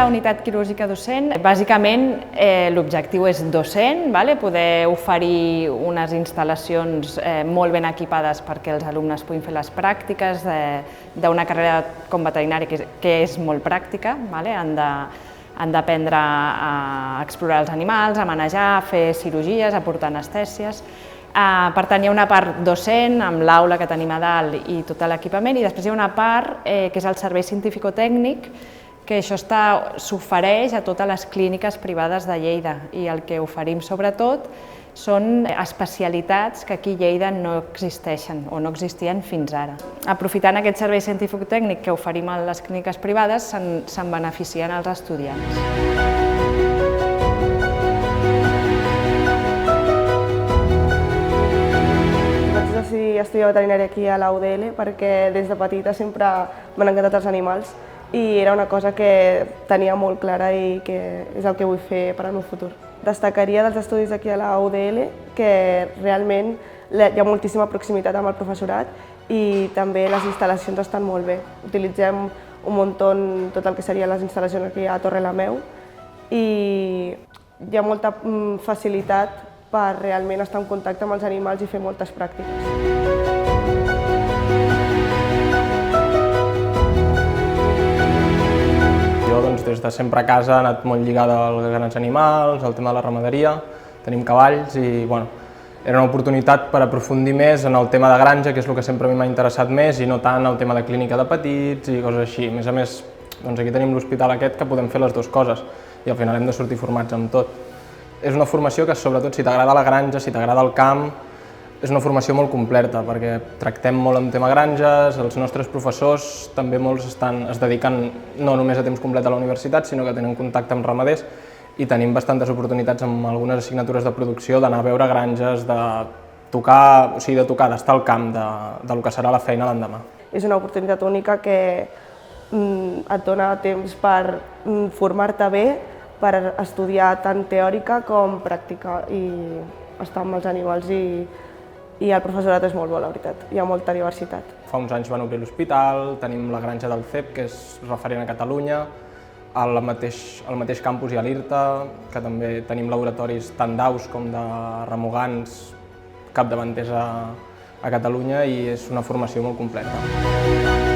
la unitat quirúrgica docent, bàsicament l'objectiu és docent, poder oferir unes instal·lacions molt ben equipades perquè els alumnes puguin fer les pràctiques d'una carrera com veterinari que és molt pràctica. Han d'aprendre a explorar els animals, a manejar, a fer cirurgies, a portar anestèsies. Per tant, hi ha una part docent, amb l'aula que tenim a dalt i tot l'equipament, i després hi ha una part que és el servei científico-tècnic, que això s'ofereix a totes les clíniques privades de Lleida, i el que oferim sobretot són especialitats que aquí a Lleida no existeixen o no existien fins ara. Aprofitant aquest servei científic-tècnic que oferim a les clíniques privades, se'n beneficien els estudiants. Vaig decidir estudiar veterinària aquí a la UDL perquè des de petita sempre m'han encantat els animals i era una cosa que tenia molt clara i que és el que vull fer per al meu futur. Destacaria dels estudis aquí a la UDL que realment hi ha moltíssima proximitat amb el professorat i també les instal·lacions estan molt bé. Utilitzem un munt tot el que serien les instal·lacions aquí a Torrelameu i hi ha molta facilitat per realment estar en contacte amb els animals i fer moltes pràctiques. Jo des de sempre a casa he anat molt lligada als grans animals, al tema de la ramaderia, tenim cavalls i era una oportunitat per aprofundir més en el tema de granja, que és el que sempre a mi m'ha interessat més, i no tant el tema de clínica de petits i coses així. A més, aquí tenim l'hospital aquest que podem fer les dues coses i al final hem de sortir formats amb tot. És una formació que, sobretot, si t'agrada la granja, si t'agrada el camp, és una formació molt completa, perquè tractem molt en tema granges, els nostres professors també molts es dediquen no només a temps complet a la universitat, sinó que tenen contacte amb ramaders i tenim bastantes oportunitats amb algunes assignatures de producció d'anar a veure granges, de tocar, d'estar al camp, del que serà la feina l'endemà. És una oportunitat única que et dona temps per formar-te bé, per estudiar tant teòrica com pràctica i estar amb els animals i el professorat és molt bo, la veritat. Hi ha molta diversitat. Fa uns anys van obrir l'hospital, tenim la granja del CEP, que és referent a Catalunya, al mateix campus hi ha l'IRTA, que també tenim laboratoris tant d'aus com de remugants capdavanters a Catalunya i és una formació molt completa.